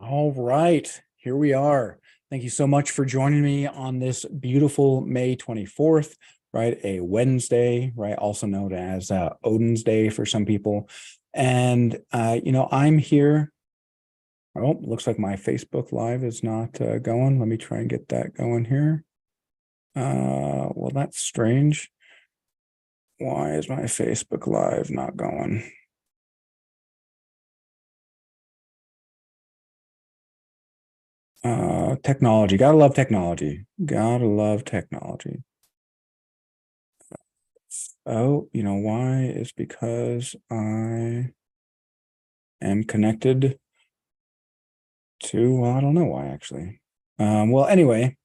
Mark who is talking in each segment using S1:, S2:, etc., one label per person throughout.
S1: All right, here we are. Thank you so much for joining me on this beautiful May 24th, right? A Wednesday, right? Also known as Odin's Day for some people. And, I'm here. Oh, looks like my Facebook Live is not going. Let me try and get that going here. Well, that's strange. Why is my Facebook Live not going? Technology. Gotta love technology. Gotta love technology. Oh, you know why? It's because I am connected to, well, I don't know why actually. Well, anyway,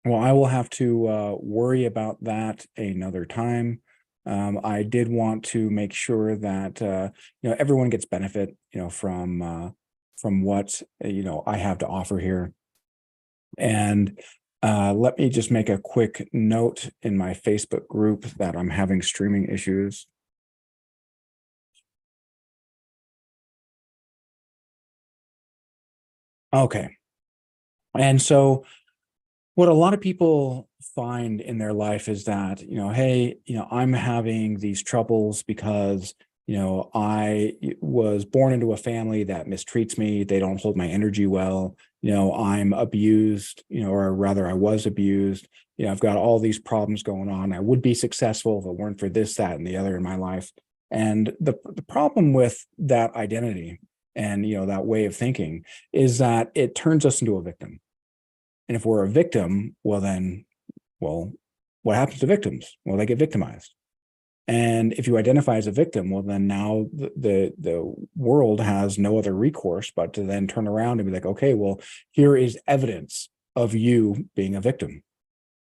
S1: well, I will have to worry about that another time. I did want to make sure that everyone gets benefit, from what I have to offer here. And let me just make a quick note in my Facebook group that I'm having streaming issues. Okay. And so what a lot of people find in their life is that, hey, I'm having these troubles because, I was born into a family that mistreats me. They don't hold my energy well. I'm abused, or rather I was abused. I've got all these problems going on. I would be successful if it weren't for this, that, and the other in my life. And the problem with that identity and, that way of thinking is that it turns us into a victim. And if we're a victim, well, what happens to victims? Well, they get victimized. And if you identify as a victim, well, then now the world has no other recourse but to then turn around and be like, okay, well, here is evidence of you being a victim.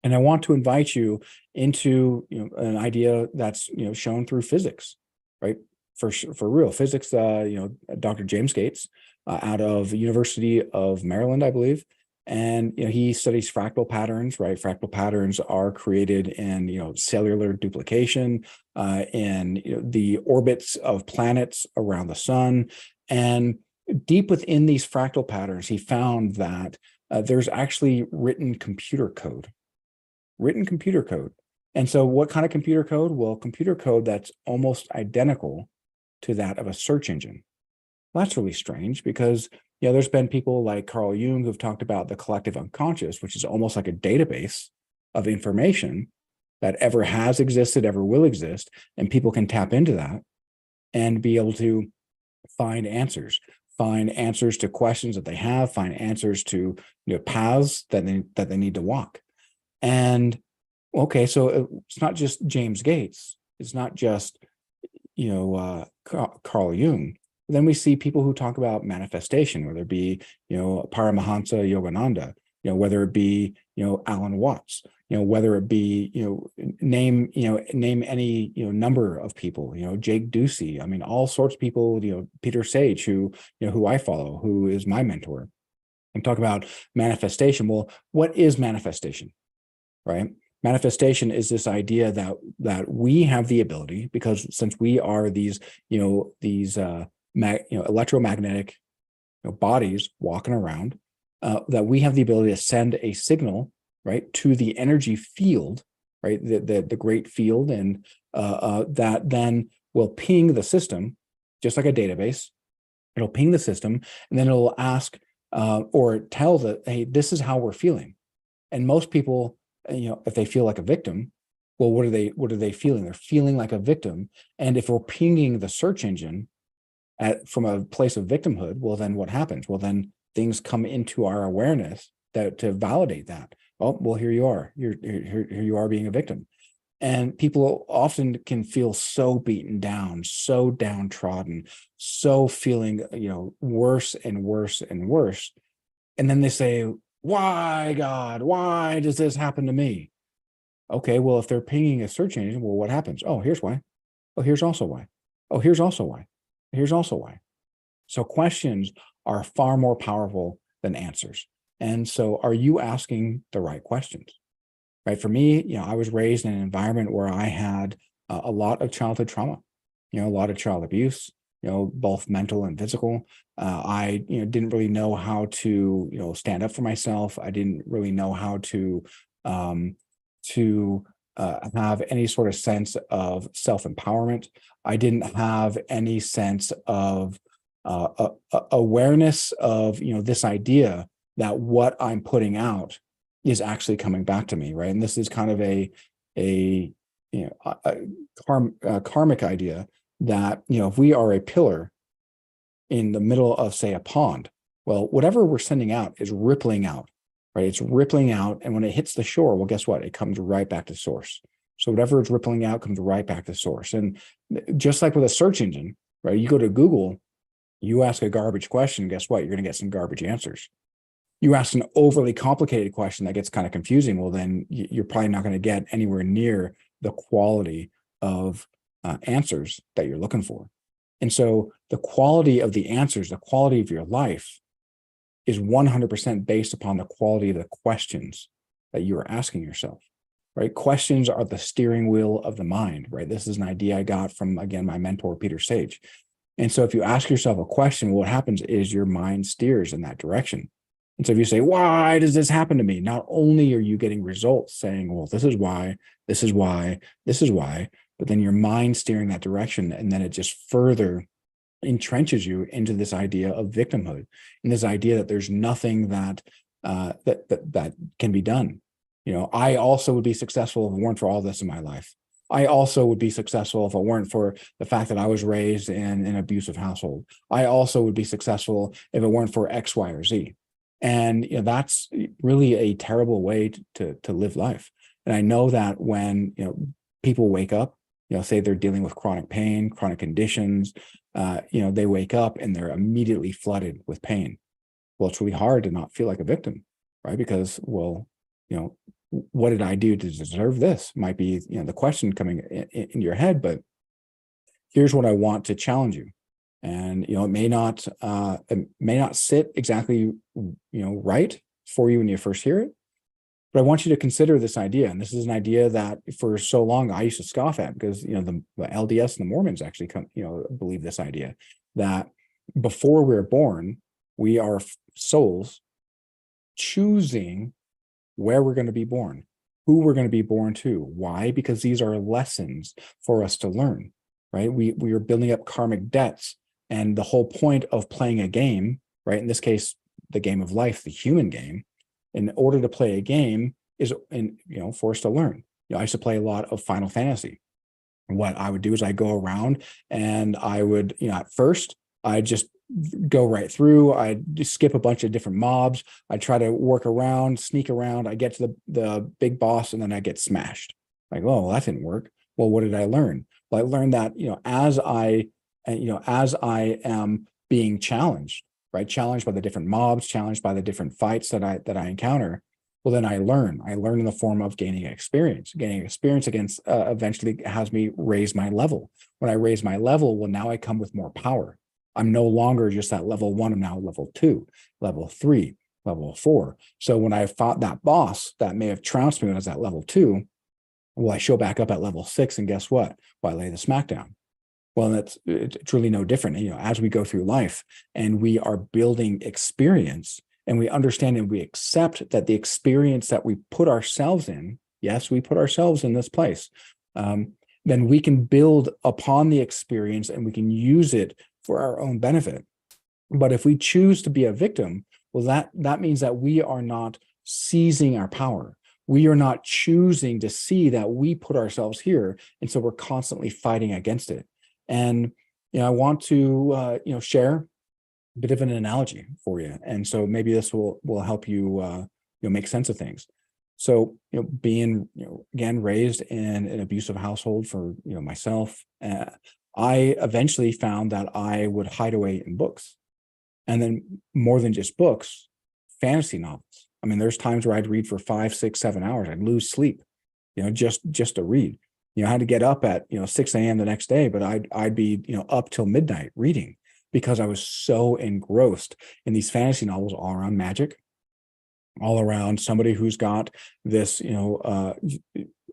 S1: And I want to invite you into an idea that's shown through physics, right? For real physics, Dr. James Gates out of University of Maryland, I believe, and he studies fractal patterns, right? Fractal patterns are created in cellular duplication, in the orbits of planets around the sun, and deep within these fractal patterns, he found that there's actually written computer code. And so what kind of computer code? Well, computer code that's almost identical to that of a search engine. Well, that's really strange because there's been people like Carl Jung who've talked about the collective unconscious, which is almost like a database of information that ever has existed, ever will exist, and people can tap into that and be able to find answers to questions that they have, find answers to paths that they need to walk. And okay, so it's not just James Gates. It's not just, Carl Jung. Then we see people who talk about manifestation, whether it be, Paramahansa Yogananda, whether it be, Alan Watts, whether it be, name any, number of people, Jake Ducey. I mean, all sorts of people, Peter Sage, who I follow, who is my mentor, and talk about manifestation. Well, what is manifestation? Right? Manifestation is this idea that we have the ability, because since we are these electromagnetic bodies walking around, that we have the ability to send a signal, right, to the energy field, right, the great field, and that then will ping the system, just like a database. It'll ping the system, and then it'll ask or tell that, hey, this is how we're feeling. And most people, if they feel like a victim, well, what are they feeling? They're feeling like a victim. And if we're pinging the search engine from a place of victimhood, well, then what happens? Well, then things come into our awareness that to validate that. Oh, well, here you are. Here you are being a victim. And people often can feel so beaten down, so downtrodden, so feeling, worse and worse and worse. And then they say, why, God, why does this happen to me? Okay, well, if they're pinging a search engine, well, what happens? Oh, here's why. Oh, here's also why. Oh, here's also why. Here's also why. So questions are far more powerful than answers. And so are you asking the right questions? Right? For me, I was raised in an environment where I had a lot of childhood trauma, a lot of child abuse, both mental and physical. I didn't really know how to stand up for myself. I didn't really know how um, to have any sort of sense of self-empowerment. I didn't have any sense of awareness of this idea that what I'm putting out is actually coming back to me, right? And this is kind of a karmic idea that if we are a pillar in the middle of, say, a pond, well, whatever we're sending out is rippling out, right? It's rippling out, and when it hits the shore, well, guess what? It comes right back to source. So whatever is rippling out comes right back to source. And just like with a search engine, right? You go to Google, you ask a garbage question, guess what? You're going to get some garbage answers. You ask an overly complicated question that gets kind of confusing, well, then you're probably not going to get anywhere near the quality of answers that you're looking for. And so the quality of the answers, the quality of your life is 100% based upon the quality of the questions that you are asking yourself, right? Questions are the steering wheel of the mind, right? This is an idea I got from, again, my mentor, Peter Sage. And so if you ask yourself a question, what happens is your mind steers in that direction. And so if you say, why does this happen to me? Not only are you getting results saying, well, this is why, this is why, this is why, but then your mind steering that direction. And then it just further entrenches you into this idea of victimhood and this idea that there's nothing that can be done. I also would be successful if it weren't for all this in my life. I also would be successful if it weren't for the fact that I was raised in an abusive household. I also would be successful if it weren't for X, Y, or Z. And that's really a terrible way to live life. And I know that when people wake up, say they're dealing with chronic pain, chronic conditions, they wake up and they're immediately flooded with pain. Well, it's really hard to not feel like a victim, right? Because, well, what did I do to deserve this? Might be the question coming in your head, but here's what I want to challenge you. And it may not sit exactly right for you when you first hear it, but I want you to consider this idea. And this is an idea that for so long I used to scoff at, because the LDS and the Mormons actually believe this idea that before we're born, we are souls choosing where we're going to be born, who we're going to be born to. Why? Because these are lessons for us to learn, right? We are building up karmic debts. And the whole point of playing a game, right, in this case, the game of life, the human game, in order to play a game is for us to learn. I used to play a lot of Final Fantasy. What I would do is I go around and I would, at first, I just go right through. I'd just skip a bunch of different mobs. I try to work around, sneak around. I get to the big boss, and then I get smashed. Like, oh, well, that didn't work. Well, what did I learn? Well, I learned that as I am being challenged, right? Challenged by the different mobs, challenged by the different fights that I encounter. Well, then I learn in the form of gaining experience. Gaining experience against eventually has me raise my level. When I raise my level, well, now I come with more power. I'm no longer just at level 1. I'm now level 2, level 3, level 4. So when I fought that boss that may have trounced me when I was at level 2, well, I show back up at level 6, and guess what? Well, I lay the smackdown. Well, it's really no different. As we go through life and we are building experience, and we understand and we accept that the experience that we put ourselves in, yes, we put ourselves in this place, then we can build upon the experience and we can use it for our own benefit. But if we choose to be a victim, well, that means that we are not seizing our power. We are not choosing to see that we put ourselves here. And so we're constantly fighting against it. And I want to share a bit of an analogy for you, and so maybe this will help you make sense of things. So being again raised in an abusive household for myself, I eventually found that I would hide away in books, and then more than just books, fantasy novels. I mean, there's times where I'd read for 5, 6, 7 hours. I'd lose sleep, just to read. I had to get up at 6 a.m. the next day, but I'd be up till midnight reading, because I was so engrossed in these fantasy novels all around magic, all around somebody who's got this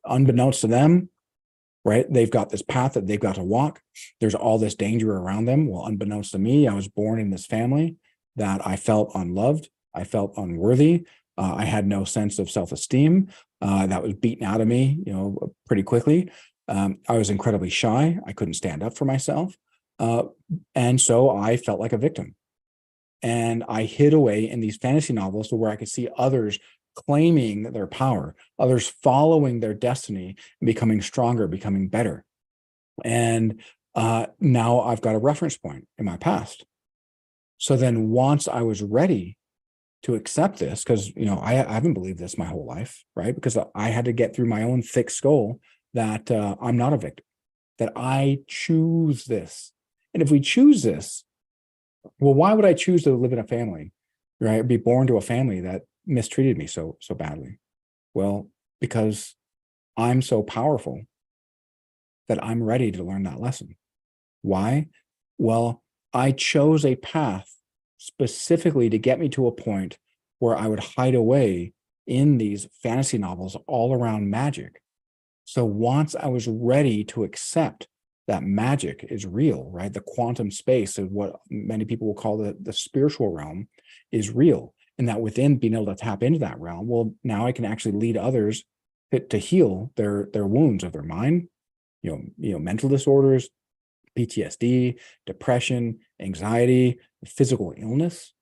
S1: unbeknownst to them, right? They've got this path that they've got to walk. There's all this danger around them. Well, unbeknownst to me, I was born in this family that I felt unloved. I felt unworthy. I had no sense of self-esteem. That was beaten out of me, pretty quickly. I was incredibly shy. I couldn't stand up for myself. And so I felt like a victim. And I hid away in these fantasy novels to where I could see others claiming their power, others following their destiny and becoming stronger, becoming better. And now I've got a reference point in my past. So then once I was ready to accept this, because I haven't believed this my whole life, right? Because I had to get through my own thick skull that I'm not a victim, that I choose this. And if we choose this, well, why would I choose to live in a family, right? Be born to a family that mistreated me so badly? Well, because I'm so powerful that I'm ready to learn that lesson. Why? Well, I chose a path specifically to get me to a point where I would hide away in these fantasy novels all around magic. So once I was ready to accept that magic is real, right? The quantum space of what many people will call the spiritual realm is real. And that within being able to tap into that realm, well, now I can actually lead others to heal their wounds of their mind, mental disorders, PTSD, depression, anxiety, physical illness,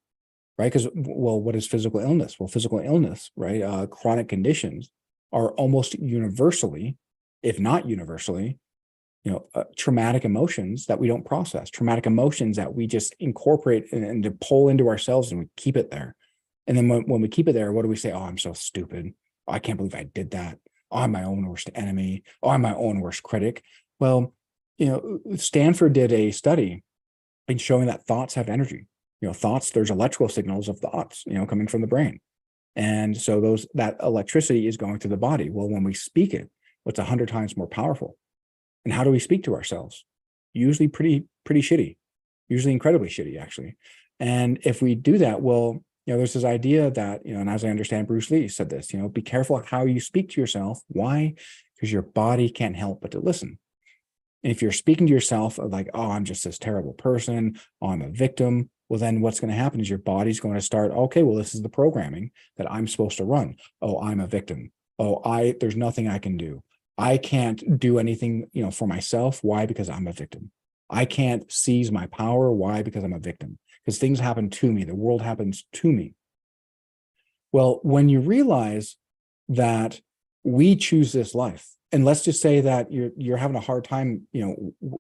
S1: right? Because, well, what is physical illness? Well, physical illness, right? Chronic conditions are almost universally, if not universally, traumatic emotions that we don't process, traumatic emotions that we just incorporate and to pull into ourselves, and we keep it there. And then when we keep it there, what do we say? Oh, I'm so stupid. Oh, I can't believe I did that. Oh, I'm my own worst enemy. Oh, I'm my own worst critic. Well, Stanford did a study in showing that thoughts have energy. Thoughts, there's electrical signals of thoughts, coming from the brain. And so that electricity is going through the body. Well, when we speak it, it's 100 times more powerful. And how do we speak to ourselves? Usually pretty shitty, usually incredibly shitty, actually. And if we do that, well, there's this idea that, and as I understand, Bruce Lee said this, be careful how you speak to yourself. Why? Because your body can't help but to listen. And if you're speaking to yourself of like, oh, I'm just this terrible person, oh, I'm a victim, well, then what's going to happen is your body's going to start, okay, well, this is the programming that I'm supposed to run. Oh, I'm a victim. Oh, there's nothing I can do. I can't do anything, for myself. Why? Because I'm a victim. I can't seize my power. Why? Because I'm a victim. Because things happen to me. The world happens to me. Well, when you realize that we choose this life, and let's just say that you're having a hard time,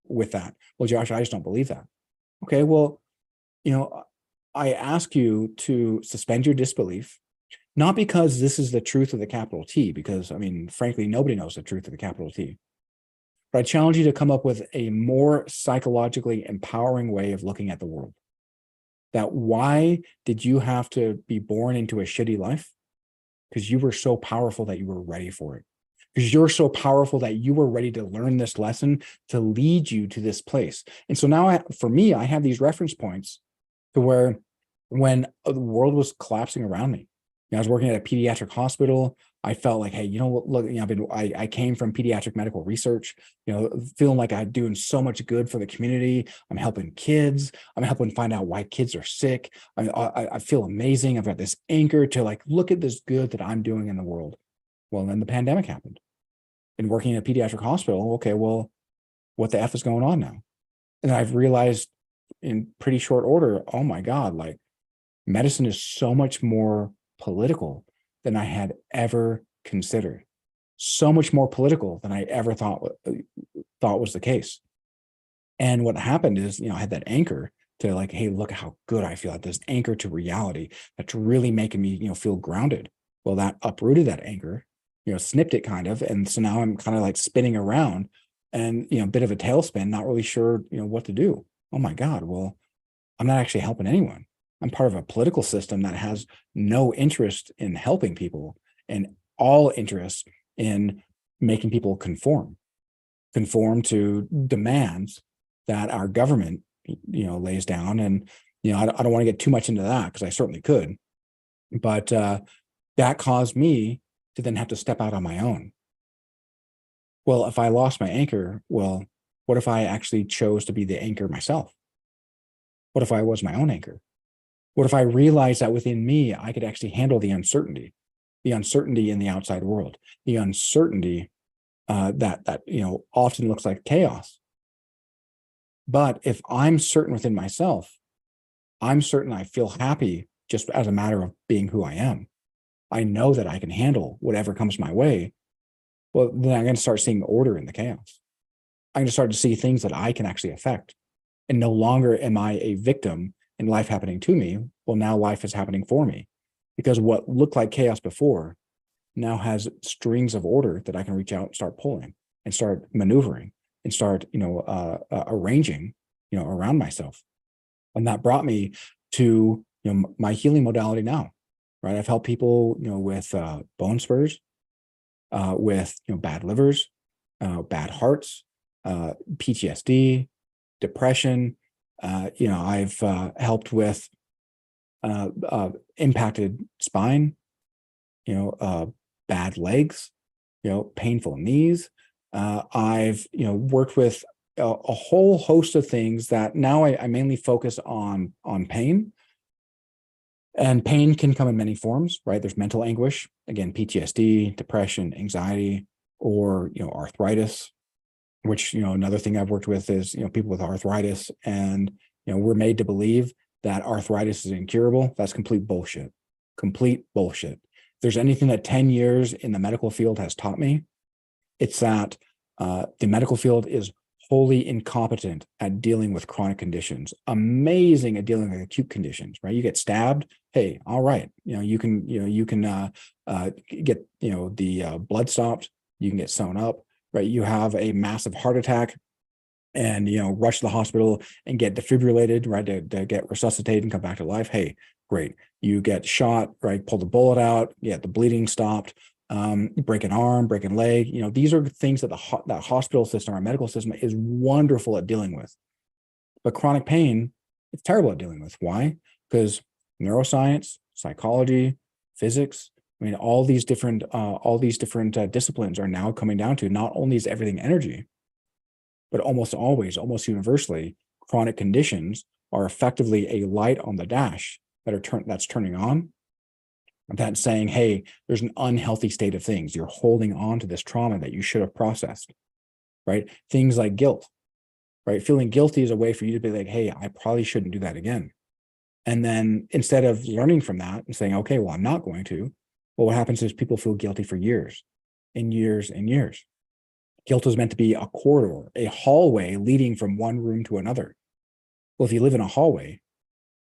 S1: with that. Well, Josh, I just don't believe that. Okay, well, I ask you to suspend your disbelief, not because this is the truth of the capital T, because frankly, nobody knows the truth of the capital T. But I challenge you to come up with a more psychologically empowering way of looking at the world. That why did you have to be born into a shitty life? Because you were so powerful that you were ready for it. Because you're so powerful that you were ready to learn this lesson to lead you to this place. And so now, for me, I have these reference points to where when the world was collapsing around me, I was working at a pediatric hospital. I felt like, hey, look, I came from pediatric medical research, feeling like I'm doing so much good for the community. I'm helping kids. I'm helping find out why kids are sick. I feel amazing. I've got this anchor to like, look at this good that I'm doing in the world. Well, then the pandemic happened. And working in a pediatric hospital, okay, well, what the F is going on now? And I've realized in pretty short order, oh my God, like medicine is so much more political than I had ever considered. So much more political than I ever thought was the case. And what happened is, I had that anchor to like, hey, look how good I feel. At this anchor to reality that's really making me, feel grounded. Well, that uprooted that anchor, snipped it kind of. And so now I'm kind of like spinning around and, a bit of a tailspin, not really sure, what to do. Oh my God. Well, I'm not actually helping anyone. I'm part of a political system that has no interest in helping people and all interest in making people conform to demands that our government, lays down. And, I don't want to get too much into that because I certainly could, but that caused me to then have to step out on my own. Well, if I lost my anchor, well, what if I actually chose to be the anchor myself? What if I was my own anchor? What if I realized that within me, I could actually handle the uncertainty in the outside world, the uncertainty that often looks like chaos. But if I'm certain within myself, I'm certain I feel happy just as a matter of being who I am. I know that I can handle whatever comes my way. Well, then I'm going to start seeing order in the chaos. I'm going to start to see things that I can actually affect. And no longer am I a victim in life happening to me. Well, now life is happening for me, because what looked like chaos before now has strings of order that I can reach out and start pulling and start maneuvering and start, arranging, around myself. And that brought me to, my healing modality now, right? I've helped people, with bone spurs, with, bad livers, bad hearts, PTSD, depression. I've helped with impacted spine, bad legs, painful knees. I've, worked with a whole host of things that now I mainly focus on pain. And pain can come in many forms, right? There's mental anguish, again, PTSD, depression, anxiety, or, arthritis, which, another thing I've worked with is, people with arthritis, and, we're made to believe that arthritis is incurable. That's complete bullshit. Complete bullshit. If there's anything that 10 years in the medical field has taught me, it's that the medical field is wholly incompetent at dealing with chronic conditions, amazing at dealing with acute conditions, right? You get stabbed. Hey, all right. You can get, the blood stopped. You can get sewn up, right? You have a massive heart attack and, rush to the hospital and get defibrillated, right? To get resuscitated and come back to life. Hey, great. You get shot, right? Pull the bullet out, get the bleeding stopped. Break an arm, break a leg. These are things that that hospital system, our medical system, is wonderful at dealing with. But chronic pain, it's terrible at dealing with. Why? Because neuroscience, psychology, physics, I mean, all these different disciplines are now coming down to not only is everything energy, but almost always, almost universally, chronic conditions are effectively a light on the dash that's turning on. That's saying, hey, there's an unhealthy state of things. You're holding on to this trauma that you should have processed, right? Things like guilt, right? Feeling guilty is a way for you to be like, hey, I probably shouldn't do that again. And then instead of learning from that and saying, okay, well, I'm not going to, well, what happens is people feel guilty for years and years and years. Guilt is meant to be a corridor, a hallway leading from one room to another. Well, if you live in a hallway,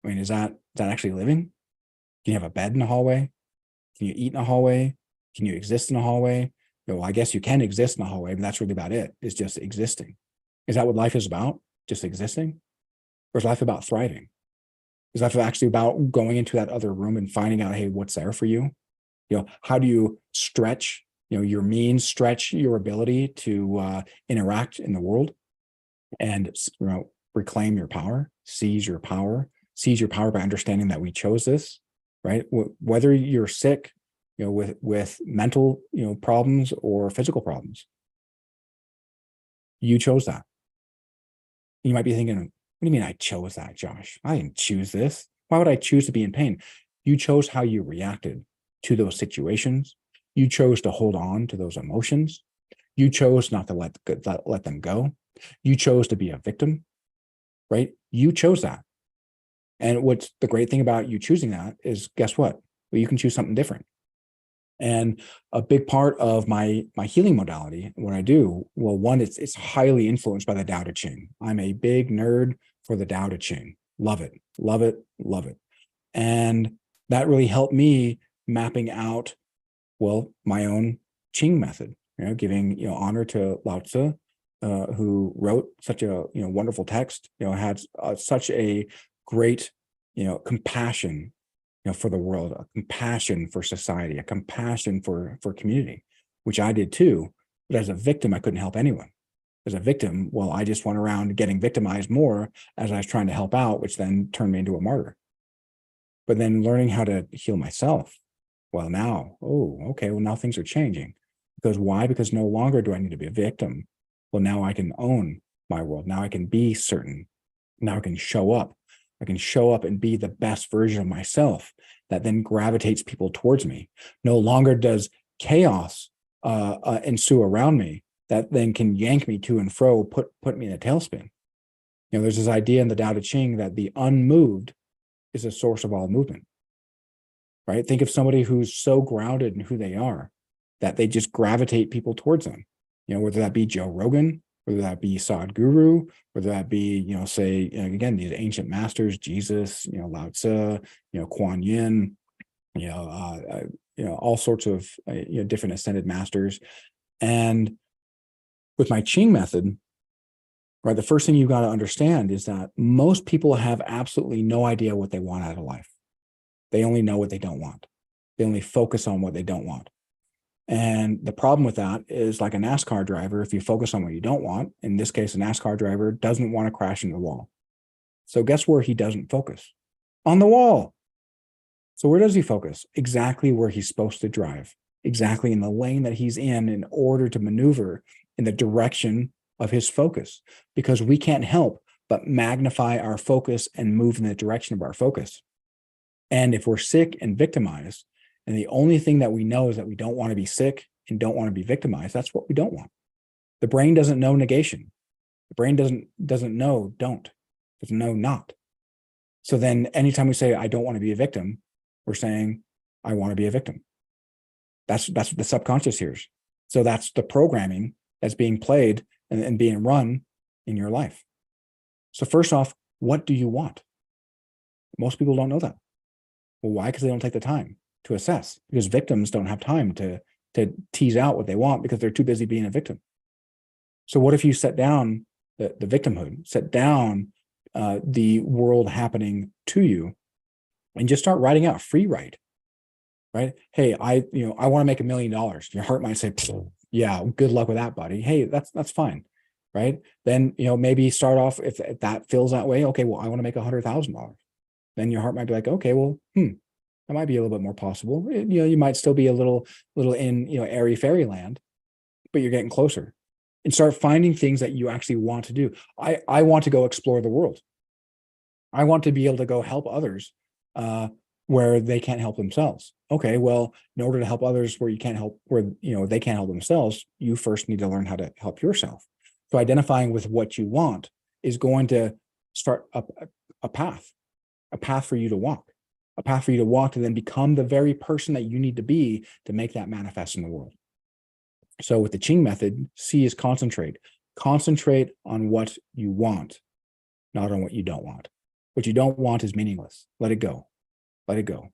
S1: I mean, is that actually living? Can you have a bed in a hallway? Can you eat in a hallway? Can you exist in a hallway? Well, I guess you can exist in a hallway, but that's really about it. It's just existing. Is that what life is about? Just existing? Or is life about thriving? Is life actually about going into that other room and finding out, hey, what's there for you? How do you stretch, your means, stretch your ability to interact in the world and, reclaim your power, seize your power by understanding that we chose this, right? Whether you're sick, with mental, problems or physical problems, you chose that. You might be thinking, what do you mean I chose that, Josh? I didn't choose this. Why would I choose to be in pain? You chose how you reacted to those situations. You chose to hold on to those emotions. You chose not to let them go. You chose to be a victim, right? You chose that. And what's the great thing about you choosing that is, guess what? Well, you can choose something different. And a big part of my healing modality, what I do, well, one, it's highly influenced by the Tao Te Ching. I'm a big nerd for the Tao Te Ching. Love it, love it, love it. And that really helped me mapping out, well, my own Qing method, giving, honor to Lao Tzu, who wrote such a, wonderful text, had such a great, compassion, for the world, a compassion for society, a compassion for community, which I did too. But as a victim, I couldn't help anyone. As a victim, well, I just went around getting victimized more as I was trying to help out, which then turned me into a martyr. But then learning how to heal myself. Well, now, oh, okay, well, now things are changing. Because why? Because no longer do I need to be a victim. Well, now I can own my world. Now I can be certain. Now I can show up. I can show up and be the best version of myself that then gravitates people towards me. No longer does chaos ensue around me that then can yank me to and fro, put me in a tailspin. There's this idea in the Tao Te Ching that the unmoved is the source of all movement, right? Think of somebody who's so grounded in who they are that they just gravitate people towards them. Whether that be Joe Rogan, whether that be Sadhguru, whether that be, say, again, these ancient masters, Jesus, Lao Tzu, Kuan Yin, all sorts of, different ascended masters. And with my Qing method, right, the first thing you've got to understand is that most people have absolutely no idea what they want out of life. They only know what they don't want. They only focus on what they don't want. And the problem with that is, like a NASCAR driver, if you focus on what you don't want, in this case, a NASCAR driver doesn't want to crash into the wall. So guess where he doesn't focus? On the wall. So where does he focus? Exactly where he's supposed to drive, exactly in the lane that he's in order to maneuver in the direction of his focus, because we can't help but magnify our focus and move in the direction of our focus. And if we're sick and victimized, and the only thing that we know is that we don't want to be sick and don't want to be victimized, that's what we don't want. The brain doesn't know negation. The brain doesn't know don't, doesn't know not. So then anytime we say, I don't want to be a victim, we're saying, I want to be a victim. That's what the subconscious hears. So that's the programming that's being played and being run in your life. So first off, what do you want? Most people don't know that. Well, why? Because they don't take the time to assess, because victims don't have time to tease out what they want because they're too busy being a victim. So what if you set down the victimhood, set down the world happening to you, and just start writing out free write, right? Hey, I want to make $1 million. Your heart might say, yeah, good luck with that, buddy. Hey, that's fine, right? Then, maybe start off, if that feels that way, okay, well, I want to make $100,000. Then your heart might be like, okay, well, that might be a little bit more possible. You might still be a little in, airy fairyland, but you're getting closer. And start finding things that you actually want to do. I want to go explore the world. I want to be able to go help others where they can't help themselves. Okay, well, in order to help others where they can't help themselves, you first need to learn how to help yourself. So identifying with what you want is going to start a path for you to walk, to then become the very person that you need to be to make that manifest in the world. So with the Qing method, C is concentrate. Concentrate on what you want, not on what you don't want. What you don't want is meaningless. Let it go. Let it go.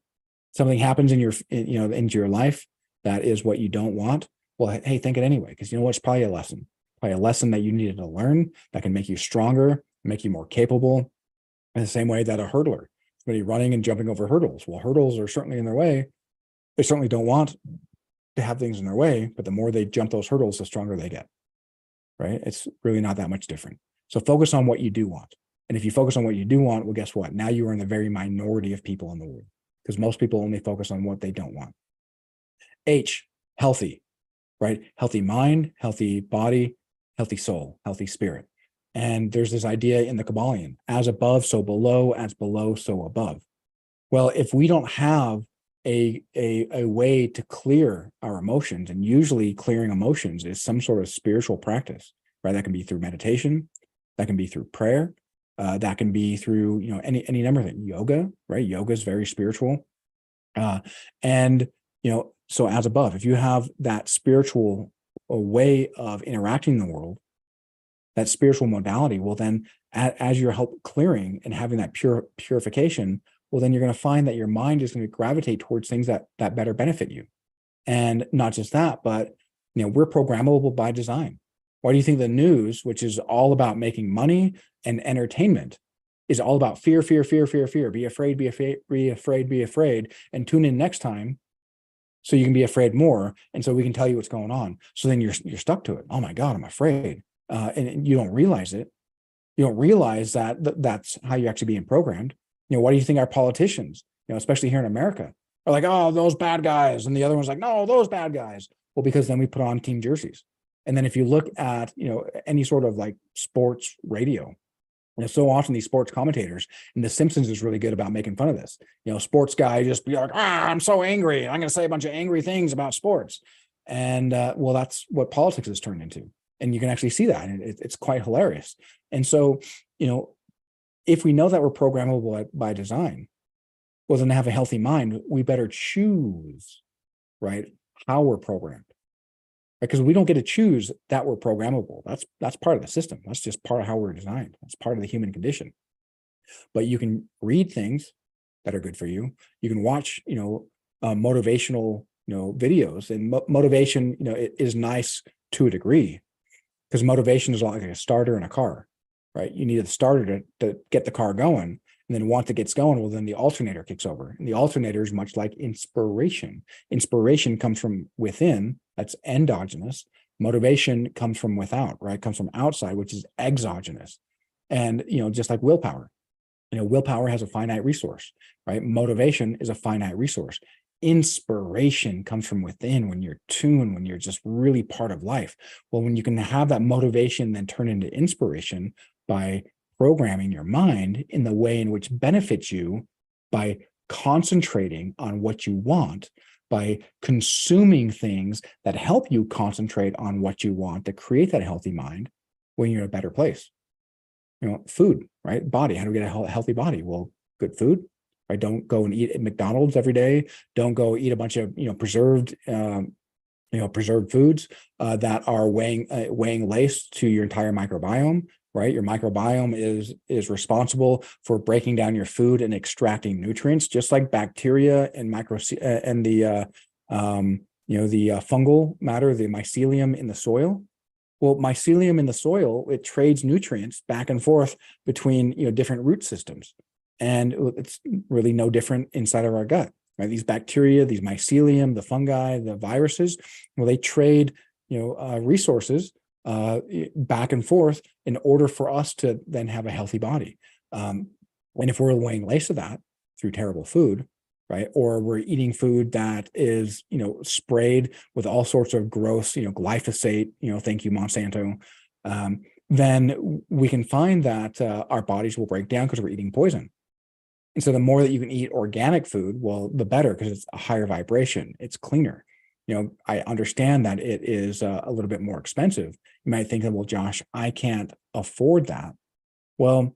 S1: Something happens into your life that is what you don't want. Well, hey, think it anyway, because you know what? It's probably a lesson that you needed to learn that can make you stronger, make you more capable. In the same way that a hurdler, somebody running and jumping over hurdles. Well, hurdles are certainly in their way. They certainly don't want to have things in their way, but the more they jump those hurdles, the stronger they get, right? It's really not that much different. So focus on what you do want. And if you focus on what you do want, well, guess what? Now you are in the very minority of people in the world, because most people only focus on what they don't want. H, healthy, right? Healthy mind, healthy body, healthy soul, healthy spirit. And there's this idea in the Kabbalion, as above, so below, as below, so above. Well, if we don't have a way to clear our emotions, and usually clearing emotions is some sort of spiritual practice, right? That can be through meditation, that can be through prayer, that can be through, any number of things. Yoga, right? Yoga is very spiritual. And, so as above, if you have that spiritual way of interacting in the world, that spiritual modality, well, then as you're help clearing and having that purification, well, then you're going to find that your mind is going to gravitate towards things that better benefit you. And not just that, but, we're programmable by design. Why do you think the news, which is all about making money and entertainment, is all about fear, fear, fear, fear, fear, be afraid, be afraid, be afraid, be afraid, and tune in next time so you can be afraid more, and so we can tell you what's going on. So then you're stuck to it. Oh my God, I'm afraid. And you don't realize it. You don't realize that that's how you're actually being programmed. Why do you think our politicians, especially here in America, are like, oh, those bad guys, and the other one's like, no, those bad guys? Well, because then we put on team jerseys. And then if you look at, any sort of like sports radio, so often these sports commentators, and The Simpsons is really good about making fun of this. Sports guy just be like, I'm so angry. I'm going to say a bunch of angry things about sports. And well, that's what politics has turned into. And you can actually see that. And it's quite hilarious. And so, if we know that we're programmable by design, well, then to have a healthy mind, we better choose, right, how we're programmed. Because we don't get to choose that we're programmable. That's part of the system. That's just part of how we're designed. That's part of the human condition. But you can read things that are good for you. You can watch, motivational, videos. And motivation, it is nice to a degree, because motivation is like a starter in a car, right? You need a starter to get the car going. And then once it gets going, well, then the alternator kicks over. And the alternator is much like inspiration. Inspiration comes from within, that's endogenous. Motivation comes from without, right? Comes from outside, which is exogenous. And, just like willpower, willpower has a finite resource, right? Motivation is a finite resource. Inspiration comes from within, when you're tuned, when you're just really part of life. Well, when you can have that motivation then turn into inspiration by programming your mind in the way in which benefits you, by concentrating on what you want, by consuming things that help you concentrate on what you want to create that healthy mind, when you're in a better place. Food, right? Body. How do we get a healthy body? Well, good food, right? Don't go and eat at McDonald's every day. Don't go eat a bunch of, preserved foods that are weighing laced to your entire microbiome. Right, your microbiome is responsible for breaking down your food and extracting nutrients, just like bacteria and the fungal matter, the mycelium in the soil. Well, mycelium in the soil, it trades nutrients back and forth between different root systems, and it's really no different inside of our gut. Right, these bacteria, these mycelium, the fungi, the viruses, well, they trade resources back and forth in order for us to then have a healthy body. And if we're weighing less of that through terrible food, right, or we're eating food that is, sprayed with all sorts of gross, glyphosate, thank you, Monsanto, then we can find that our bodies will break down because we're eating poison. And so the more that you can eat organic food, well, the better, because it's a higher vibration, it's cleaner. I understand that it is a little bit more expensive. You might think that, well, Josh, I can't afford that. Well,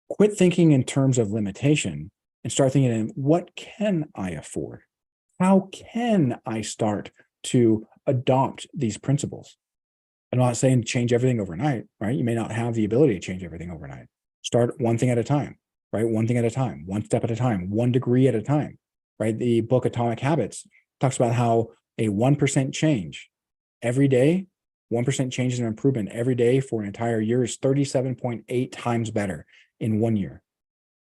S1: quit thinking in terms of limitation and start thinking in, what can I afford? How can I start to adopt these principles? I'm not saying change everything overnight, right? You may not have the ability to change everything overnight. Start one thing at a time, right? One thing at a time, one step at a time, 1 degree at a time, right? The book Atomic Habits talks about how a 1% change every day, 1% change in improvement every day for an entire year is 37.8 times better in 1 year.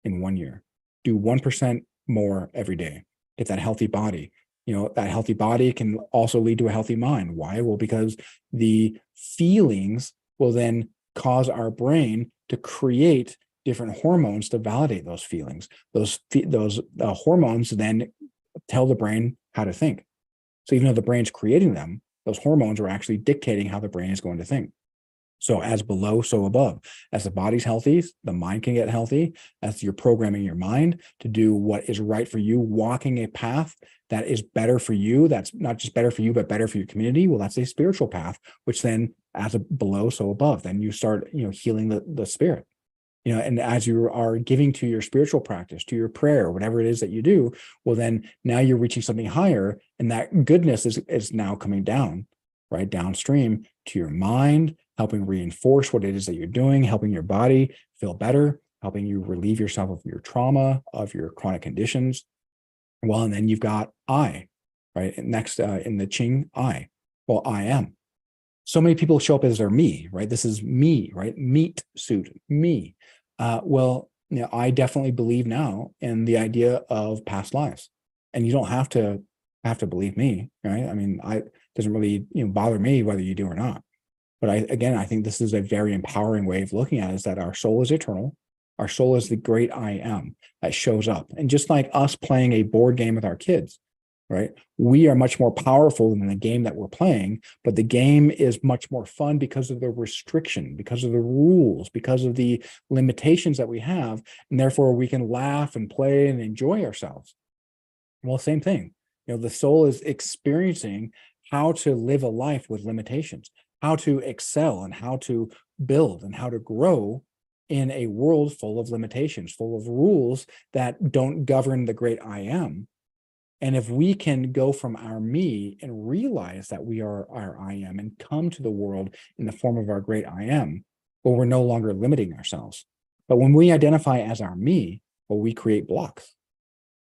S1: In 1 year, do 1% more every day. Get that healthy body. That healthy body can also lead to a healthy mind. Why? Well, because the feelings will then cause our brain to create different hormones to validate those feelings. Those hormones then tell the brain how to think. So even though the brain's creating them, those hormones are actually dictating how the brain is going to think. So as below, so above. As the body's healthy, the mind can get healthy. As you're programming your mind to do what is right for you, walking a path that is better for you, that's not just better for you, but better for your community. Well, that's a spiritual path, which then as a below, so above. Then you start, healing the spirit. And as you are giving to your spiritual practice, to your prayer, whatever it is that you do, well, then now you're reaching something higher, and that goodness is now coming down, right, downstream to your mind, helping reinforce what it is that you're doing, helping your body feel better, helping you relieve yourself of your trauma, of your chronic conditions. Well, and then you've got I, right? And next in the Qing, I. Well, I am. So many people show up as their me, right? This is me, right? Meat suit, me. Well, I definitely believe now in the idea of past lives, and you don't have to believe me, right? I mean, it doesn't really bother me whether you do or not. But I think this is a very empowering way of looking at it, is that our soul is eternal. Our soul is the great I am that shows up. And just like us playing a board game with our kids, right? We are much more powerful than the game that we're playing, but the game is much more fun because of the restriction, because of the rules, because of the limitations that we have, and therefore we can laugh and play and enjoy ourselves. Well, same thing. The soul is experiencing how to live a life with limitations, how to excel and how to build and how to grow in a world full of limitations, full of rules that don't govern the great I am. And if we can go from our me and realize that we are our I am and come to the world in the form of our great I am, well, we're no longer limiting ourselves. But when we identify as our me, well, we create blocks.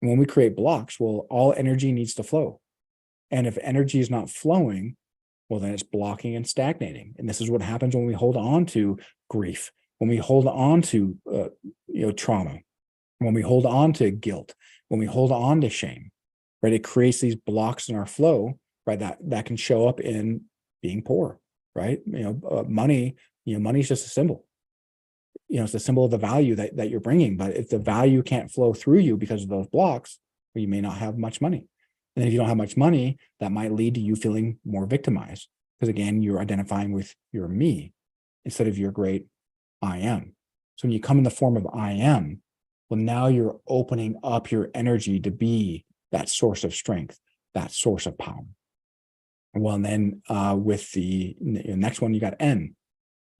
S1: And when we create blocks, well, all energy needs to flow. And if energy is not flowing, well, then it's blocking and stagnating. And this is what happens when we hold on to grief, when we hold on to trauma, when we hold on to guilt, when we hold on to shame, right? It creates these blocks in our flow, right? That can show up in being poor, right? Money, money is just a symbol. It's a symbol of the value that you're bringing. But if the value can't flow through you because of those blocks, well, you may not have much money. And if you don't have much money, that might lead to you feeling more victimized. Because again, you're identifying with your me instead of your great I am. So when you come in the form of I am, well, now you're opening up your energy to be that source of strength, that source of power. Well, and then with the next one, you got N.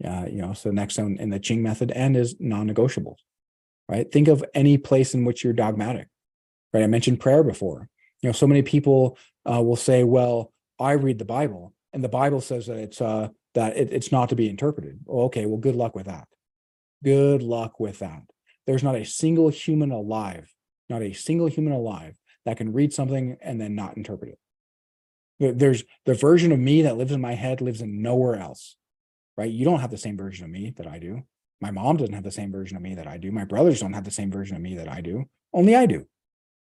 S1: So the next one in the Ching method, N is non-negotiables, right? Think of any place in which you're dogmatic, right? I mentioned prayer before. So many people will say, well, I read the Bible and the Bible says that it's not to be interpreted. Well, okay, well, good luck with that. Good luck with that. There's not a single human alive, that can read something and then not interpret it. There's the version of me that lives in my head lives in nowhere else, right? You don't have the same version of me that I do. My mom doesn't have the same version of me that I do. My brothers don't have the same version of me that I do. Only I do.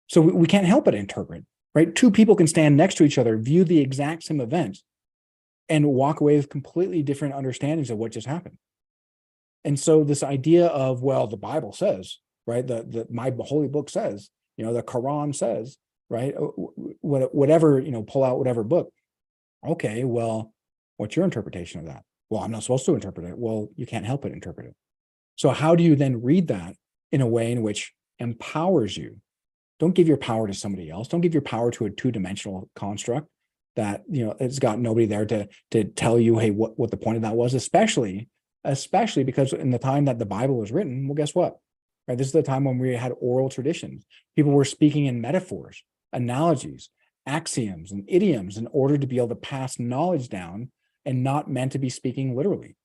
S1: So we can't help but interpret, right? Two people can stand next to each other, view the exact same event, and walk away with completely different understandings of what just happened. And so this idea of, well, the Bible says, right? My holy book says, the Quran says, right? Whatever, pull out whatever book. Okay, well, what's your interpretation of that? Well, I'm not supposed to interpret it. Well, you can't help but interpret it. So how do you then read that in a way in which empowers you? Don't give your power to somebody else. Don't give your power to a two-dimensional construct that, it's got nobody there to tell you, hey, what the point of that was, especially because in the time that the Bible was written, well, guess what? Right? This is the time when we had oral traditions. People were speaking in metaphors, analogies, axioms, and idioms in order to be able to pass knowledge down and not meant to be speaking literally.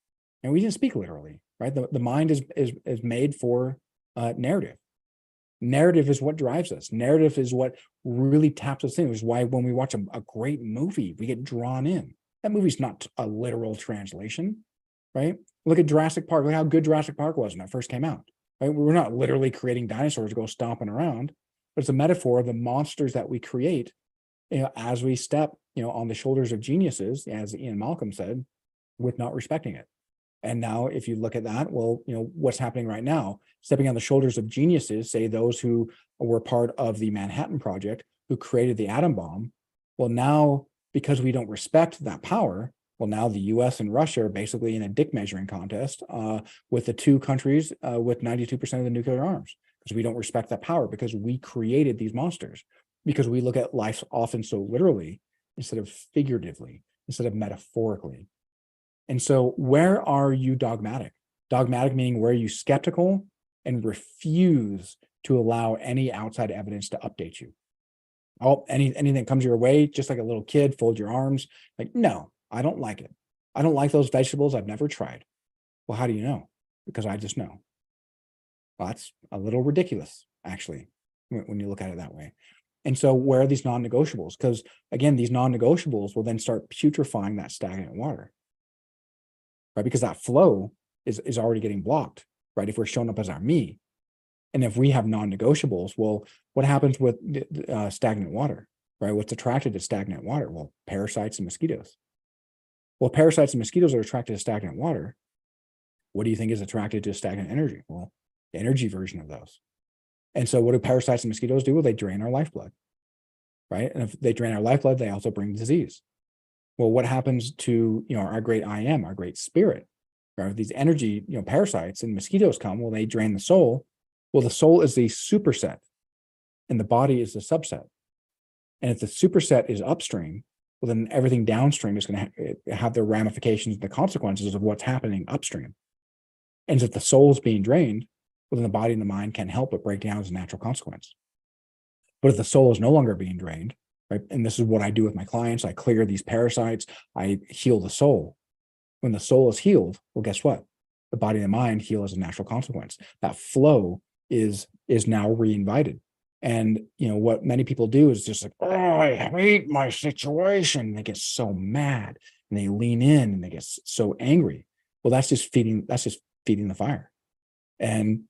S1: And we didn't speak literally, right? The mind is made for narrative. Narrative is what drives us. Narrative is what really taps us in, which is why when we watch a great movie, we get drawn in. That movie's not a literal translation, right? Look at Jurassic Park. Look how good Jurassic Park was when it first came out, right? We're not literally creating dinosaurs to go stomping around, but it's a metaphor of the monsters that we create, as we step, on the shoulders of geniuses, as Ian Malcolm said, with not respecting it. And now if you look at that, well, what's happening right now, stepping on the shoulders of geniuses, say those who were part of the Manhattan Project, who created the atom bomb. Well, now, because we don't respect that power, well, now the US and Russia are basically in a dick measuring contest with the two countries with 92% of the nuclear arms, because we don't respect that power, because we created these monsters, because we look at life often so literally instead of figuratively, instead of metaphorically. And so where are you dogmatic? Dogmatic meaning where are you skeptical and refuse to allow any outside evidence to update you. Anything that comes your way, just like a little kid, fold your arms. Like, no, I don't like it. I don't like those vegetables. I've never tried. Well, how do you know? Because I just know. Well, that's a little ridiculous, actually, when you look at it that way. And so where are these non-negotiables? Because again, these non-negotiables will then start putrefying that stagnant water. Right? Because that flow is already getting blocked, right? If we're showing up as our me. And if we have non-negotiables, well, what happens with stagnant water, right? What's attracted to stagnant water? Well, parasites and mosquitoes. Well, parasites and mosquitoes are attracted to stagnant water. What do you think is attracted to stagnant energy? Well, the energy version of those. And so what do parasites and mosquitoes do? Well, they drain our lifeblood. right? And if they drain our lifeblood, they also bring disease. Well, what happens to, our great I am, our great spirit, right? These energy, parasites and mosquitoes come, well, they drain the soul. Well, the soul is the superset and the body is the subset. And if the superset is upstream, well, then everything downstream is going to have the ramifications, the consequences of what's happening upstream. And if the soul is being drained, well, then the body and the mind can't help but break down as a natural consequence. But if the soul is no longer being drained, right, and this is what I do with my clients, I clear these parasites, I heal the soul. When the soul is healed, well, guess what? The body and the mind heal as a natural consequence. That flow is now reinvited. And what many people do is just like, oh, I hate my situation. And they get so mad and they lean in and they get so angry. Well, that's just feeding the fire. And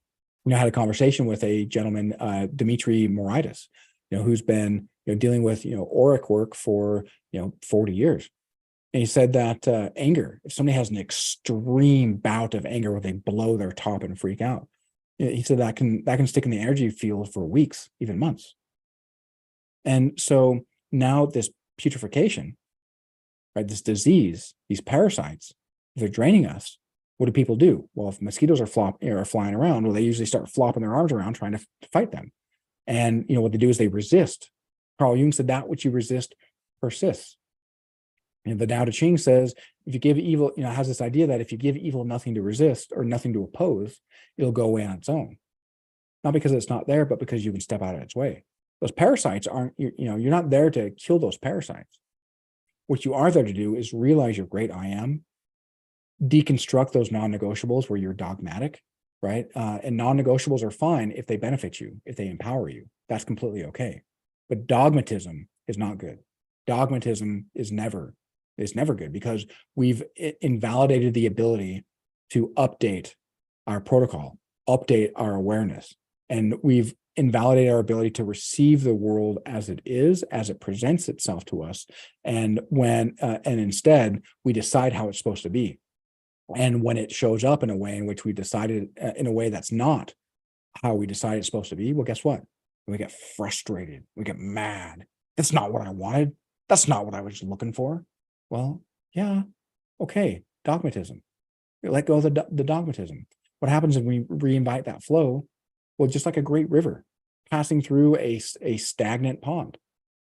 S1: I had a conversation with a gentleman, Dimitri Moritis, who's been dealing with auric work for 40 years. And he said that anger, if somebody has an extreme bout of anger where they blow their top and freak out, he said that can stick in the energy field for weeks, even months. And so now this putrefaction, right, this disease, these parasites, they're draining us. What do people do? Well, if mosquitoes are flying around, well, they usually start flopping their arms around trying to fight them. And what they do is they resist. Carl Jung said that which you resist persists. And the Tao Te Ching says, if you give evil, has this idea that if you give evil nothing to resist or nothing to oppose, it'll go away on its own. Not because it's not there, but because you can step out of its way. Those parasites aren't, you're not there to kill those parasites. What you are there to do is realize your great I am, deconstruct those non-negotiables where you're dogmatic, right? And non-negotiables are fine if they benefit you, if they empower you. That's completely okay. But dogmatism is not good. Dogmatism is never good because we've invalidated the ability to update our protocol, update our awareness, and we've invalidated our ability to receive the world as it is, as it presents itself to us, and instead we decide how it's supposed to be. And when it shows up in a way in which we decided in a way that's not how we decided it's supposed to be, well, guess what? We get frustrated. We get mad. That's not what I wanted. That's not what I was looking for. Well, yeah, okay, dogmatism. Let go of the dogmatism. What happens if we reinvite that flow? Well, just like a great river passing through a stagnant pond.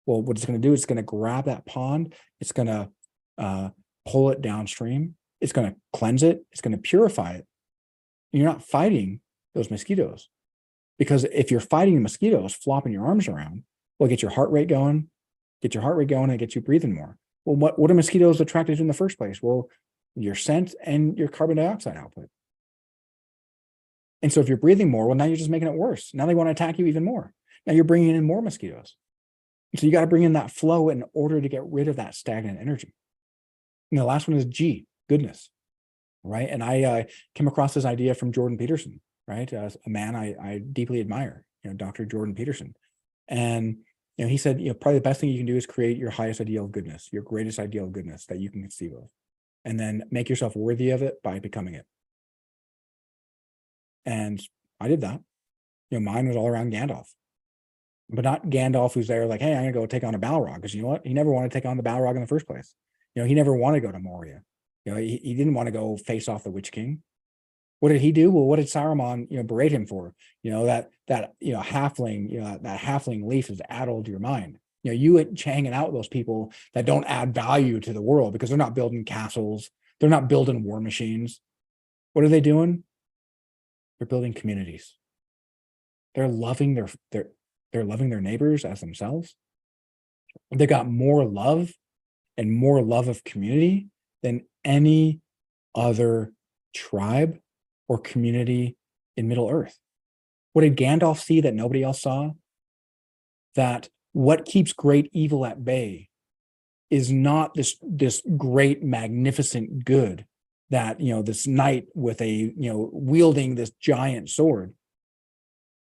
S1: Well, what it's going to do is it's going to grab that pond. It's going to pull it downstream. It's going to cleanse it. It's going to purify it. And you're not fighting those mosquitoes. Because if you're fighting the mosquitoes, flopping your arms around, will get your heart rate going, and get you breathing more. Well, what are mosquitoes attracted to in the first place? Well, your scent and your carbon dioxide output. And so if you're breathing more, well, now you're just making it worse. Now they want to attack you even more. Now you're bringing in more mosquitoes. So you got to bring in that flow in order to get rid of that stagnant energy. And the last one is G, goodness, right? And I came across this idea from Jordan Peterson, right? A man I deeply admire, Dr. Jordan Peterson. And he said, probably the best thing you can do is create your highest ideal of goodness, your greatest ideal of goodness that you can conceive of, and then make yourself worthy of it by becoming it. And I did that. Mine was all around Gandalf, but not Gandalf who's there like, hey, I'm gonna go take on a Balrog, because you know what? He never wanted to take on the Balrog in the first place. He never wanted to go to Moria. He didn't want to go face off the Witch King. What did he do? Well, what did Saruman, berate him for? That halfling, that halfling leaf has addled your mind. You hanging out with those people that don't add value to the world because they're not building castles, they're not building war machines. What are they doing? They're building communities. They're loving they're loving their neighbors as themselves. They got more love of community than any other tribe or community in Middle Earth. What did Gandalf see that nobody else saw? That what keeps great evil at bay is not this great, magnificent good that, this knight with a, wielding this giant sword,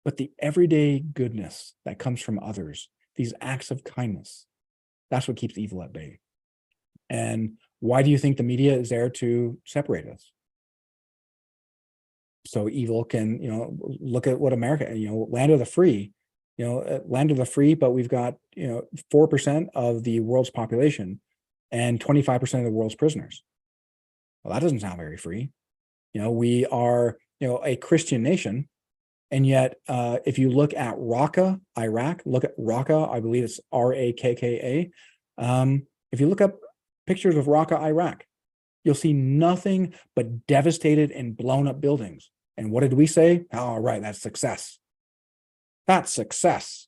S1: but the everyday goodness that comes from others, these acts of kindness. That's what keeps evil at bay. And why do you think the media is there to separate us? So evil can, look at what America, land of the free. land of the free, but we've got 4% of the world's population and 25% of the world's prisoners. Well, that doesn't sound very free. We are a Christian nation, and yet if you look at Raqqa, Iraq, look at Raqqa, I believe it's Rakka. If you look up pictures of Raqqa, Iraq, you'll see nothing but devastated and blown up buildings. And what did we say? Oh, right, that's success. That's success.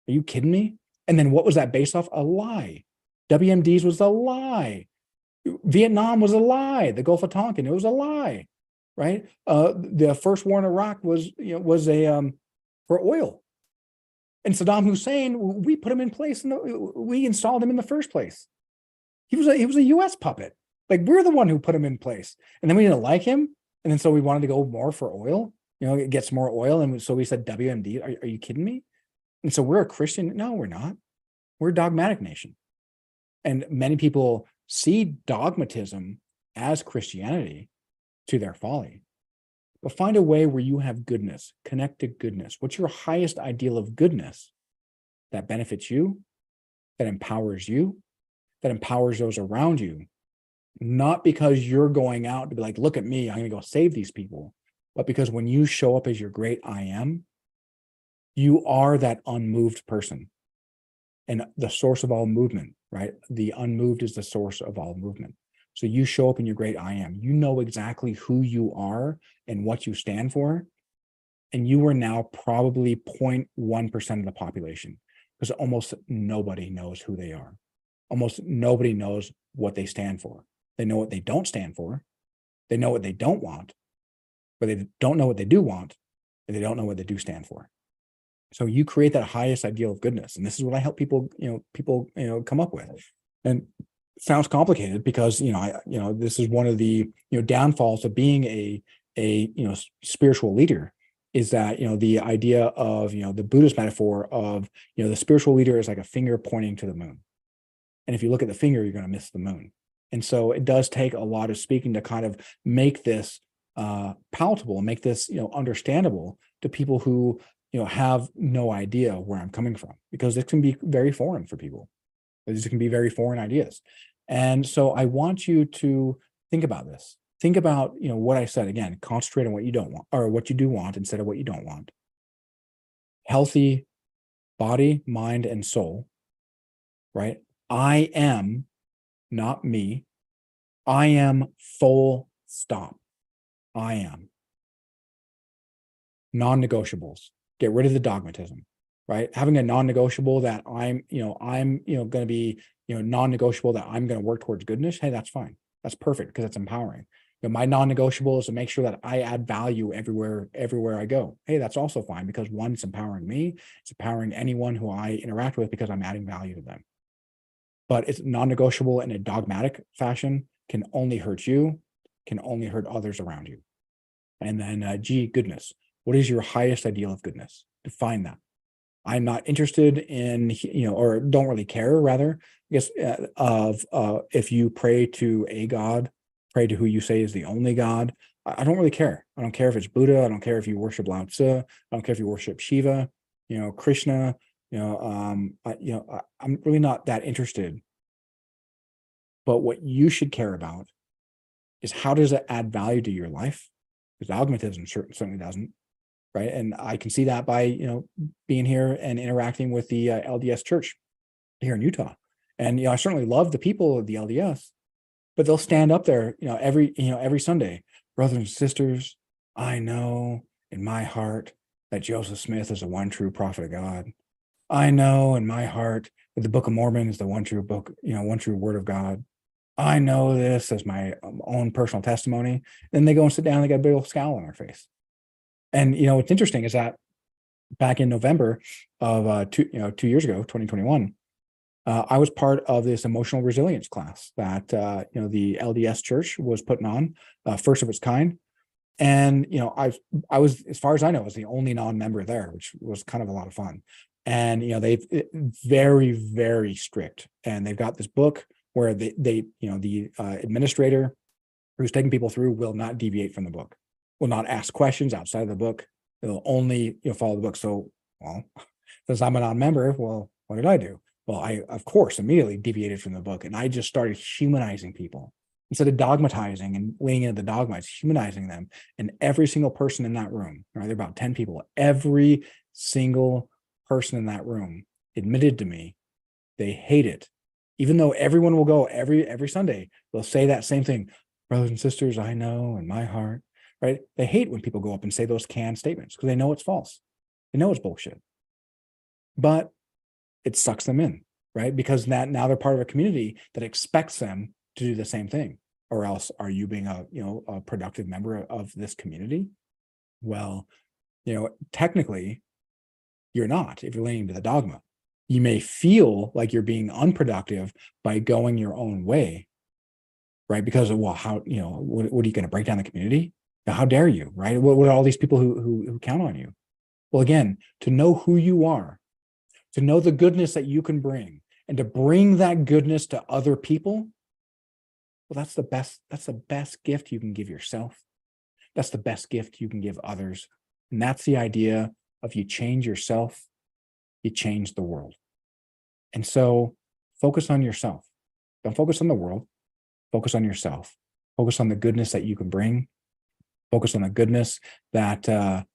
S1: Are you kidding me? And then what was that based off? A lie. WMDs was a lie. Vietnam was a lie. The Gulf of Tonkin, it was a lie, right? The first war in Iraq was for oil. And Saddam Hussein, we put him in place, and we installed him in the first place. He was a U.S. puppet. Like, we're the one who put him in place, and then we didn't like him, and then so we wanted to go more for oil. It gets more oil, and so we said WMD. Are you kidding me? And so we're a Christian? No, we're not. We're a dogmatic nation, and many people see dogmatism as Christianity to their folly. But find a way where you have goodness, connect to goodness. What's your highest ideal of goodness that benefits you, that empowers you, that empowers those around you? Not because you're going out to be like, look at me, I'm going to go save these people, but because when you show up as your great I am, you are that unmoved person and the source of all movement, right? The unmoved is the source of all movement. So you show up in your great I am. You know exactly who you are and what you stand for. And you are now probably 0.1% of the population, because almost nobody knows who they are. Almost nobody knows what they stand for. They know what they don't stand for. They know what they don't want, but they don't know what they do want, and they don't know what they do stand for. So you create that highest ideal of goodness. And this is what I help people come up with. And it sounds complicated because, this is one of the, downfalls of being a spiritual leader, is that, the idea of, the Buddhist metaphor of, the spiritual leader is like a finger pointing to the moon. And if you look at the finger, you're going to miss the moon. And so it does take a lot of speaking to kind of make this palatable, make this, understandable to people who, have no idea where I'm coming from, because it can be very foreign for people. These can be very foreign ideas. And so I want you to think about this. Think about, what I said. Again, concentrate on what you don't want, or what you do want instead of what you don't want. Healthy body, mind, and soul, right? I am, not me. I am, full stop. I am. Non-negotiables. Get rid of the dogmatism, right? Having a non-negotiable that I'm going to be, non-negotiable that I'm going to work towards goodness. Hey, that's fine. That's perfect, because it's empowering. My non-negotiable is to make sure that I add value everywhere I go. Hey, that's also fine, because one, it's empowering me. It's empowering anyone who I interact with, because I'm adding value to them. But it's non-negotiable in a dogmatic fashion can only hurt you, can only hurt others around you. And then G, goodness. What is your highest ideal of goodness? Define that. I'm not interested in, or don't really care, rather, I guess, if you pray to a God, pray to who you say is the only God. I don't really care. I don't care if it's Buddha. I don't care if you worship Lao Tzu. I don't care if you worship Shiva, Krishna. I'm really not that interested. But what you should care about is, how does it add value to your life? Because dogmatism certainly doesn't. Right. And I can see that by, being here and interacting with the LDS church here in Utah. And, I certainly love the people of the LDS, but they'll stand up there, every Sunday. Brothers and sisters, I know in my heart that Joseph Smith is the one true prophet of God. I know in my heart that the Book of Mormon is the one true book, one true word of God. I know this as my own personal testimony. Then they go and sit down, and they got a big old scowl on their face. And, what's interesting is that back in November of 2 years ago, 2021, I was part of this emotional resilience class that, the LDS church was putting on, first of its kind. And, I was, as far as I know, was the only non-member there, which was kind of a lot of fun. And, they've very, very strict. And they've got this book where the administrator who's taking people through will not deviate from the book, will not ask questions outside of the book. They'll only, follow the book. So, well, Since I'm a non-member, well, what did I do? Well, I, of course, immediately deviated from the book and I just started humanizing people. Instead of dogmatizing and leaning into the dogma, it's humanizing them. And every single person in that room, right, there are about 10 people, every single person in that room admitted to me they hate it. Even though everyone will go every Sunday, they'll say that same thing. Brothers and sisters, I know in my heart, right? They hate when people go up and say those canned statements because they know it's false. They know it's bullshit. But it sucks them in, right? Because now they're part of a community that expects them to do the same thing. Or else, are you being a productive member of this community? Well, technically, you're not if you're leaning to the dogma. You may feel like you're being unproductive by going your own way, right? Because, well, how, what are you going to break down the community? Now, how dare you, right? What are all these people who count on you? Well, again, to know who you are, to know the goodness that you can bring, and to bring that goodness to other people, well, that's the best gift you can give yourself. That's the best gift you can give others. And that's the idea of you change yourself, you change the world. And so focus on yourself. Don't focus on the world. Focus on yourself. Focus on the goodness that you can bring. Focus on the goodness that that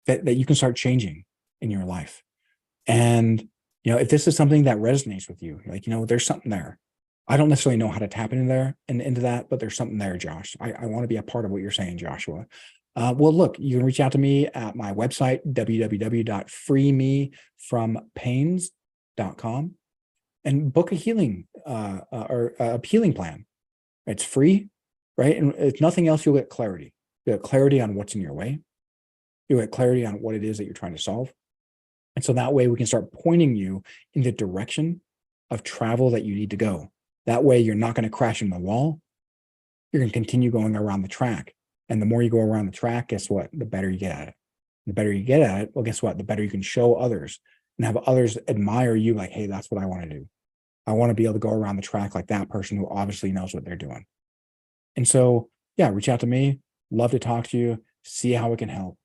S1: you can start changing in your life. And if this is something that resonates with you, like, there's something there. I don't necessarily know how to tap into there and into that, but there's something there, Josh. I want to be a part of what you're saying, Joshua. Well, look, you can reach out to me at my website, www.freemefrompains.com, and book a healing or a healing plan. It's free, right? And if nothing else, you'll get clarity. You'll get clarity on what's in your way. You'll get clarity on what it is that you're trying to solve. And so that way we can start pointing you in the direction of travel that you need to go. That way you're not going to crash into the wall. You're going to continue going around the track. And the more you go around the track, guess what? The better you get at it. The better you get at it, well, guess what? The better you can show others and have others admire you like, hey, that's what I want to do. I want to be able to go around the track like that person who obviously knows what they're doing. And so, yeah, reach out to me. Love to talk to you, see how it can help.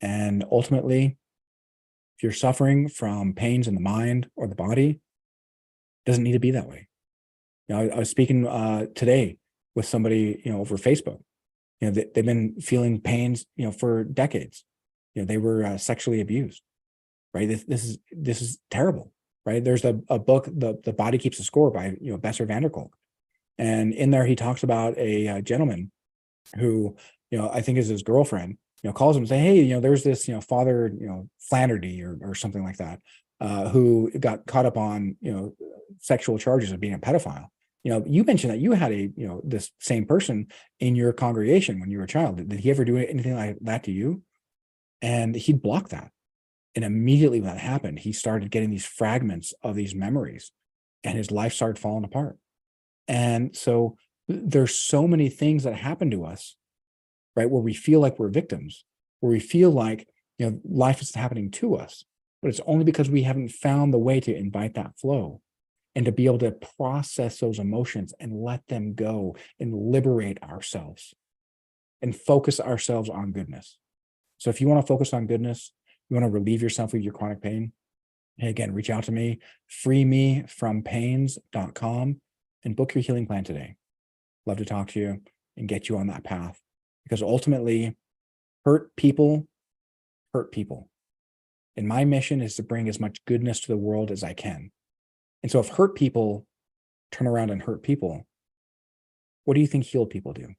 S1: And ultimately, if you're suffering from pains in the mind or the body, it doesn't need to be that way. I was speaking today with somebody, over Facebook. They've been feeling pains, for decades. They were sexually abused, right? This is terrible, right? There's a book, the Body Keeps the Score by Besser Vanderkolk, and in there he talks about a gentleman who I think is his girlfriend. Calls him and say, hey, there's this Father Flannery or something like that, who got caught up on sexual charges of being a pedophile. You mentioned that you had this same person in your congregation when you were a child. Did he ever do anything like that to you? And he'd block that. And immediately when that happened, he started getting these fragments of these memories and his life started falling apart. And so there's so many things that happen to us, right, where we feel like we're victims, where we feel like life is happening to us, but it's only because we haven't found the way to invite that flow and to be able to process those emotions and let them go and liberate ourselves and focus ourselves on goodness. So if you want to focus on goodness, you want to relieve yourself of your chronic pain, hey, again, reach out to me, freemefrompains.com, and book your healing plan today. Love to talk to you and get you on that path, because ultimately, hurt people hurt people. And my mission is to bring as much goodness to the world as I can. And so if hurt people turn around and hurt people, what do you think healed people do?